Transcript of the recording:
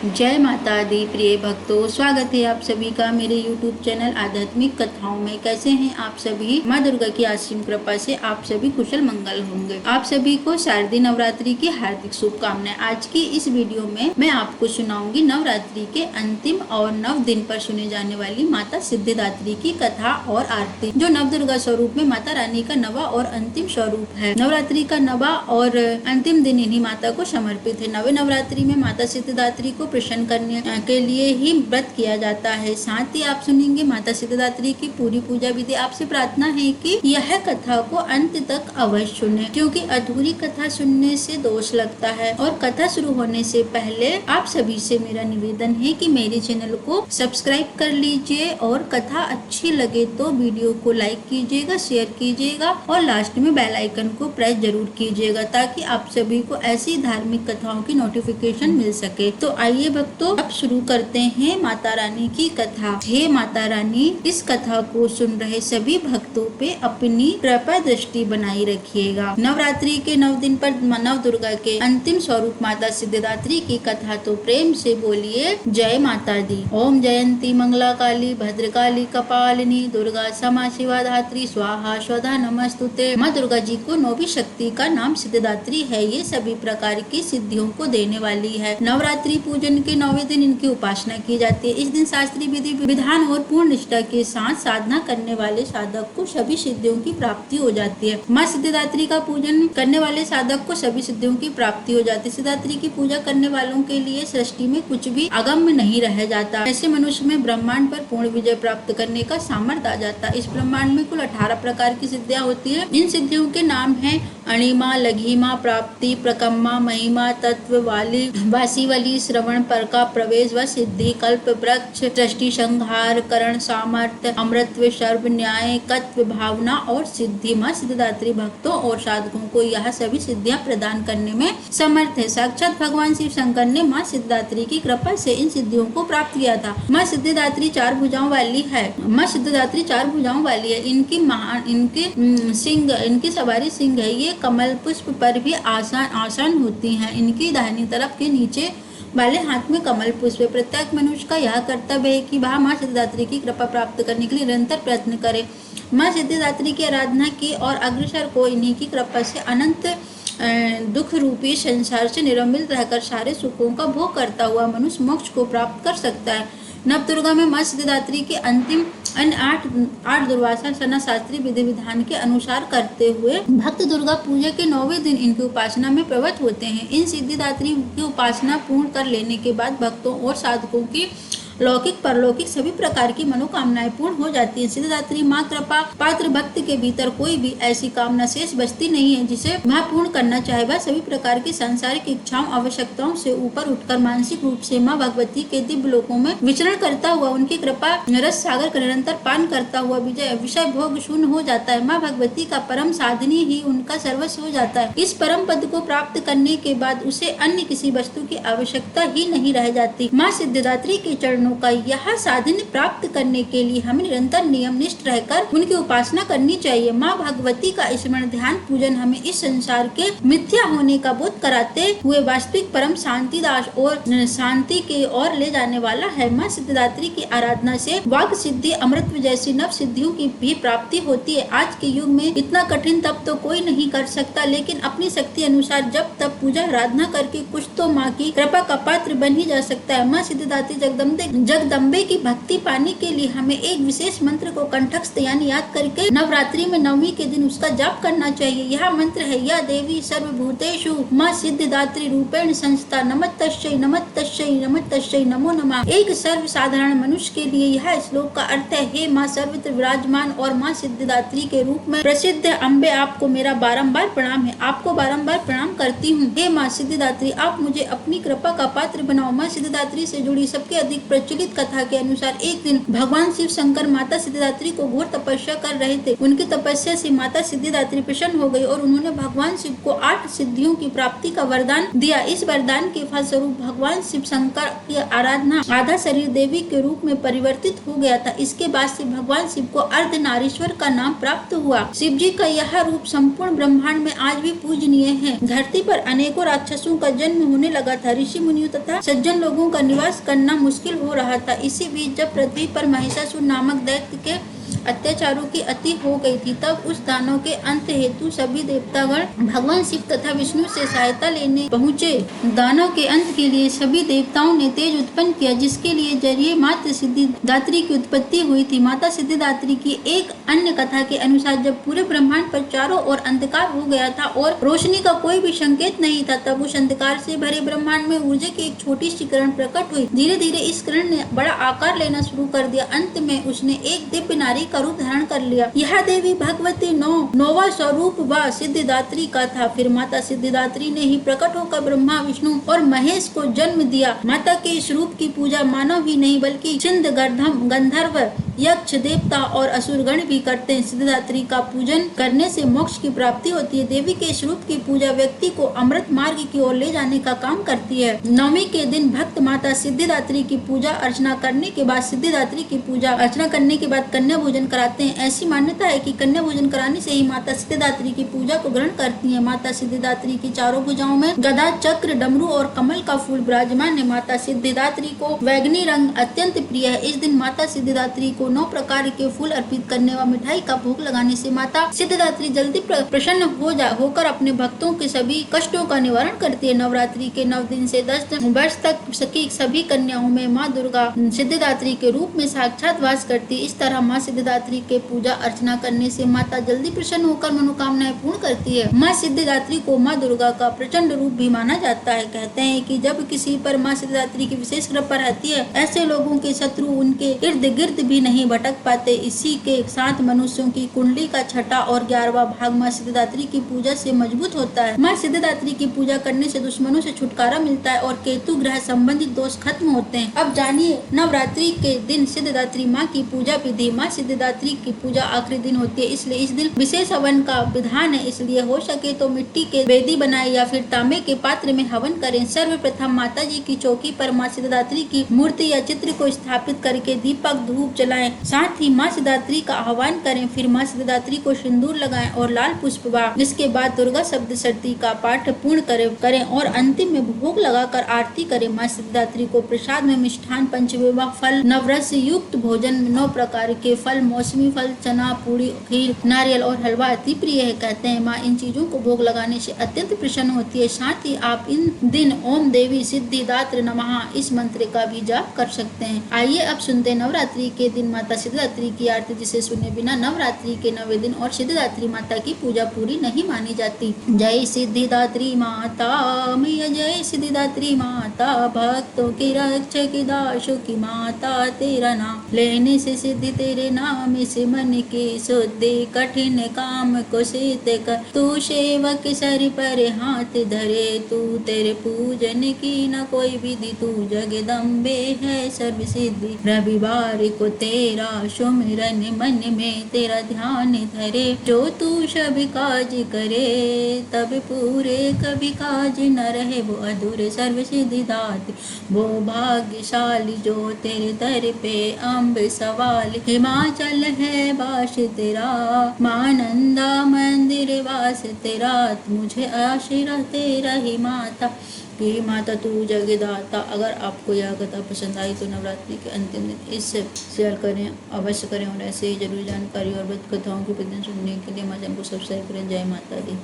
जय माता दी। प्रिय भक्तों, स्वागत है आप सभी का मेरे YouTube चैनल आध्यात्मिक कथाओं में। कैसे हैं आप सभी? माँ दुर्गा की असीम कृपा से आप सभी कुशल मंगल होंगे। आप सभी को शारदीय नवरात्रि की हार्दिक शुभकामनाएं। आज की इस वीडियो में मैं आपको सुनाऊंगी नवरात्रि के अंतिम और 9 दिन पर सुने जाने वाली माता सिद्धिदात्री की कथा और आरती, जो नव दुर्गा स्वरूप में माता रानी का नवा और अंतिम स्वरूप है। नवरात्रि का नवा और अंतिम दिन इन्हीं माता को समर्पित है। नवे नवरात्रि में माता सिद्धिदात्री को प्रसन्न करने के लिए ही व्रत किया जाता है। साथ ही आप सुनेंगे माता सिद्धिदात्री की पूरी पूजा विधि। आपसे प्रार्थना है कि यह कथा को अंत तक अवश्य सुने, क्योंकि अधूरी कथा सुनने से दोष लगता है। और कथा शुरू होने से पहले आप सभी से मेरा निवेदन है कि मेरे चैनल को सब्सक्राइब कर लीजिए और कथा अच्छी लगे तो वीडियो को लाइक कीजिएगा, शेयर कीजिएगा और लास्ट में बेल आइकन को प्रेस जरूर कीजिएगा, ताकि आप सभी को ऐसी धार्मिक कथाओं की नोटिफिकेशन मिल सके। तो आइए भक्तों, अब शुरू करते हैं माता रानी की कथा। हे माता रानी, इस कथा को सुन रहे सभी भक्तों पे अपनी कृपा दृष्टि बनाई रखिएगा। नवरात्रि के 9 दिन पर नव दुर्गा के अंतिम स्वरूप माता सिद्धिदात्री की कथा तो प्रेम से बोलिए जय माता दी। ओम जयंती मंगला काली भद्रकाली कपालिनी दुर्गा क्षमा शिवा धात्री स्वाहा स्वधा नमस्तुते। माँ दुर्गा जी को 9वीं शक्ति का नाम सिद्धिदात्री है। ये सभी प्रकार की सिद्धियों को देने वाली है। नवरात्रि पूजन के 9वें दिन इनकी उपासना की जाती है। इस दिन शास्त्रीय विधि विधान और पूर्ण निष्ठा के साथ साधना करने वाले साधक को सभी सिद्धियों की प्राप्ति हो जाती है। माँ सिद्धिदात्री का पूजन करने वाले साधक को सभी सिद्धियों की प्राप्ति हो जाती है। सिद्धिदात्री की पूजा करने वालों के लिए सृष्टि में कुछ भी अगम्य नहीं रह जाता। ऐसे मनुष्य में ब्रह्मांड पर पूर्ण विजय प्राप्त करने का सामर्थ्य आ जाता है। इस ब्रह्मांड में कुल 18 प्रकार की सिद्धियां होती है। इन सिद्धियों के नाम है अणिमा, लघिमा, प्राप्ति, प्रकम्मा, महिमा, तत्व वाली, वासीवली, श्रवण, परका, प्रवेश व सिद्धि, कल्प वृक्ष, दृष्टि, संहार, करण, सामर्थ्य, अमृतत्व, सर्व, न्याय, कत्व, भावना और सिद्धि। माँ सिद्धिदात्री भक्तों और साधकों को यह सभी सिद्धियां प्रदान करने में समर्थ है। साक्षात भगवान शिव शंकर ने माँ सिद्धिदात्री की कृपा से इन सिद्धियों को प्राप्त किया था। माँ सिद्धिदात्री 4 भुजाओं वाली है। माँ सिद्धिदात्री 4 भुजाओं वाली है। इनकी सवारी सिंह है। ये कमल पुष्प पर भी आसान होती हैं। इनकी दाहिनी तरफ के नीचे वाले हाथ में कमल पुष्प है। प्रत्येक मनुष्य का यह कर्तव्य है कि वह माँ सिद्धिदात्री की कृपा प्राप्त करने के लिए निरंतर प्रयत्न करे। माँ सिद्धिदात्री की आराधना की और अग्रसर को इन्हीं की कृपा से अनंत दुख रूपी संसार से निरमित रहकर सारे सुखों का भोग करता हुआ मनुष्य मोक्ष को प्राप्त कर सकता है। नव दुर्गा में माँ सिद्धिदात्री के अंतिम अन्य 8 दुर्वासा सना शास्त्रीय विधि विधान के अनुसार करते हुए भक्त दुर्गा पूजा के 9वें दिन इनकी उपासना में प्रवृत्त होते हैं। इन सिद्धिदात्री की उपासना पूर्ण कर लेने के बाद भक्तों और साधकों की लौकिक परलौकिक सभी प्रकार की मनोकामनाएं पूर्ण हो जाती है। सिद्धिदात्री माँ कृपा पात्र भक्त के भीतर कोई भी ऐसी कामना शेष बचती नहीं है जिसे वह पूर्ण करना चाहे। वह सभी प्रकार की सांसारिक इच्छाओं आवश्यकताओं से ऊपर उठकर मानसिक रूप से माँ भगवती के दिव्य लोकों में विचरण करता हुआ उनकी कृपा रस सागर का निरंतर पान करता हुआ विषय भोग शून्य हो जाता है। माँ भगवती का परम साधनी ही उनका सर्वस्व हो जाता है। इस परम पद को प्राप्त करने के बाद उसे अन्य किसी वस्तु की आवश्यकता ही नहीं रह जाती। माँ सिद्धिदात्री के चरणों का यह साधन प्राप्त करने के लिए हमें निरंतर नियम निष्ठ रहकर उनकी उपासना करनी चाहिए। माँ भगवती का स्मरण ध्यान पूजन हमें इस संसार के मिथ्या होने का बोध कराते हुए वास्तविक परम शांति दास और शांति की ओर ले जाने वाला है। माँ सिद्धिदात्री की आराधना से वाक् सिद्धि, अमृतत्व जैसी नव सिद्धियों की भी प्राप्ति होती है। आज के युग में इतना कठिन तप तो कोई नहीं कर सकता, लेकिन अपनी शक्ति अनुसार जब तब पूजा आराधना करके कुछ तो माँ की कृपा का पात्र बन ही जा सकता है। माँ सिद्धिदात्री जगदम्बे की भक्ति पाने के लिए हमें एक विशेष मंत्र को कंठस्थ यानी याद करके नवरात्रि में 9वीं के दिन उसका जाप करना चाहिए। यह मंत्र है, या देवी सर्वभूतेषु माँ सिद्धिदात्री रूपेण संस्था नमस्तस्यै नमस्तस्यै नमस्तस्यै नमो नमः। एक सर्व साधारण मनुष्य के लिए यह श्लोक का अर्थ है, हे माँ सर्वत्र विराजमान और माँ सिद्धिदात्री के रूप में प्रसिद्ध अम्बे, आपको मेरा बारंबार प्रणाम है। आपको बारंबार प्रणाम करती हूँ। हे माँ सिद्धिदात्री, आप मुझे अपनी कृपा का पात्र बनाओ। माँ सिद्धिदात्री से जुड़ी सबके अधिक प्रचलित कथा के अनुसार एक दिन भगवान शिव शंकर माता सिद्धिदात्री को घोर तपस्या कर रहे थे। उनकी तपस्या से माता सिद्धिदात्री प्रसन्न हो गई और उन्होंने भगवान शिव को 8 सिद्धियों की प्राप्ति का वरदान दिया। इस वरदान के फलस्वरूप भगवान शिव शंकर की आराधना आधा शरीर देवी के रूप में परिवर्तित हो गया था। इसके बाद से भगवान शिव को अर्धनारीश्वर का नाम प्राप्त हुआ। शिव जी का यह रूप संपूर्ण ब्रह्मांड में आज भी पूजनीय है। धरती पर अनेकों राक्षसों का जन्म होने लगा था। ऋषि मुनियों तथा सज्जन लोगों का निवास करना मुश्किल हो रहा था। इसी बीच जब पृथ्वी पर महिषासुर नामक दैत्य के अत्याचारों की अति हो गई थी, तब उस दानव के अंत हेतु सभी देवतागण भगवान शिव तथा विष्णु से सहायता लेने पहुँचे। दानव के अंत के लिए सभी देवताओं ने तेज उत्पन्न किया, जिसके लिए जरिए माता सिद्धिदात्री की उत्पत्ति हुई थी। माता सिद्धिदात्री की एक अन्य कथा के अनुसार जब पूरे ब्रह्मांड पर चारों ओर अंधकार हो गया था और रोशनी का कोई भी संकेत नहीं था, तब उस अंधकार से भरे ब्रह्मांड में ऊर्जा की एक छोटी सी किरण प्रकट हुई। धीरे धीरे इस किरण ने बड़ा आकार लेना शुरू कर दिया। अंत में उसने एक दिव्य नारी का रूप धारण कर लिया। यह देवी भगवती नौवा स्वरूप व सिद्धिदात्री का था। फिर माता सिद्धिदात्री ने ही प्रकट होकर ब्रह्मा, विष्णु और महेश को जन्म दिया। माता के इस रूप की पूजा मानव ही नहीं बल्कि सिंध, गंधर्व, यक्ष, देवता और असुरगण भी करते हैं। सिद्धिदात्री का पूजन करने से मोक्ष की प्राप्ति होती है। देवी के इस रूप की पूजा व्यक्ति को अमृत मार्ग की ओर ले जाने का काम करती है। नवमी के दिन भक्त माता सिद्धिदात्री की पूजा अर्चना करने के बाद कन्या भोजन कराते हैं। ऐसी मान्यता है कि कन्या भोजन कराने से ही माता सिद्धिदात्री की पूजा को ग्रहण करती है। माता सिद्धिदात्री की चारों भुजाओं में गदा, चक्र, डमरू और कमल का फूल विराजमान है। माता सिद्धिदात्री को बैंगनी रंग अत्यंत प्रिय है। इस दिन माता सिद्धिदात्री को 9 प्रकार के फूल अर्पित करने व मिठाई का भोग लगाने से माता सिद्धिदात्री जल्दी प्रसन्न होकर अपने भक्तों के सभी कष्टों का निवारण करती है। नवरात्रि के 9 दिन से 10 वर्ष तक सभी कन्याओं में माँ दुर्गा सिद्धिदात्री के रूप में साक्षात वास करती है। इस तरह माँ सिद्धिदात्री के पूजा अर्चना करने से माता जल्दी प्रसन्न होकर मनोकामनाएं पूर्ण करती है। माँ सिद्धिदात्री को माँ दुर्गा का प्रचंड रूप भी माना जाता है। कहते हैं कि जब किसी पर माँ सिद्धिदात्री की विशेष कृपा रहती है, ऐसे लोगों के शत्रु उनके इर्द गिर्द भी नहीं भटक पाते। इसी के साथ मनुष्यों की कुंडली का 6वां और 11वां भाग माँ सिद्धिदात्री की पूजा से मजबूत होता है। माँ सिद्धिदात्री की पूजा करने से दुश्मनों से छुटकारा मिलता है और केतु ग्रह संबंधित दोष खत्म होते हैं। अब जानिए नवरात्रि के दिन सिद्धिदात्री माँ की पूजा विधि। माँ सिद्धिदात्री की पूजा आखिरी दिन होती है, इसलिए इस दिन विशेष हवन का विधान है। इसलिए हो सके तो मिट्टी के वेदी बनाए या फिर तांबे के पात्र में हवन करें। सर्वप्रथम माता जी की चौकी पर माँ सिद्धिदात्री की मूर्ति या चित्र को स्थापित करके दीपक, धूप जलाएं। साथ ही माँ सिद्धिदात्री का आह्वान करें। फिर माँ सिद्धिदात्री को सिंदूर लगाएं और लाल पुष्प वाह। इसके बाद दुर्गा सप्तशती का पाठ पूर्ण करें और अंतिम में भोग लगाकर आरती करें। माँ सिद्धिदात्री को प्रसाद में मिष्ठान, पंचमेवा फल, नवरस युक्त भोजन, 9 प्रकार के फल, मौसमी फल, चना, पूरी, खीर, नारियल और हलवा अति प्रिय है। कहते हैं माँ इन चीजों को भोग लगाने से अत्यंत प्रसन्न होती है। साथ ही आप इन दिन ओम देवी सिद्धिदात्र नमः इस मंत्र का भी जाप कर सकते हैं। आइए अब सुनते हैं नवरात्रि के दिन माता सिद्धिदात्री की आरती, जिसे सुने बिना नवरात्रि के 9वें दिन और सिद्धिदात्री माता की पूजा पूरी नहीं मानी जाती। जय सिद्धिदात्री माता मैया, जय सिद्धिदात्री माता, भक्तों की रक्षक दासों की माता, तेरा नाम लेने से सिद्धि तेरे नाम से मन की शुद्धि, कठिन काम को सिद्ध कर तू सेवक सर पर हाथ धरे, तू तेरे पूजन की न कोई विधि, तू जगदम्बे है सर्व सिद्धि। रविवार को तेरा सुमिरन मन में तेरा ध्यान धरे, जो तू सब काज करे तब पूरे कभी काज न रहे, वो अधूरे सर्व सिद्धि दाते, वो भाग्यशाली जो तेरे दर पे अम्ब सवाल। हिमाचल है वास तेरा, मानंदा मंदिर वास तेरा, मुझे आशीर्वाद तेरा ही माता कि माता तू जगदाता। अगर आपको यह कथा पसंद आई तो नवरात्रि के अंतिम दिन इसे शेयर करें, अवश्य करें और ऐसे ही जरूरी जानकारी और व्रत कथाओं की प्रतिदिन सुनने के लिए हमारे चैनल को सब्सक्राइब करें। जय माता दी।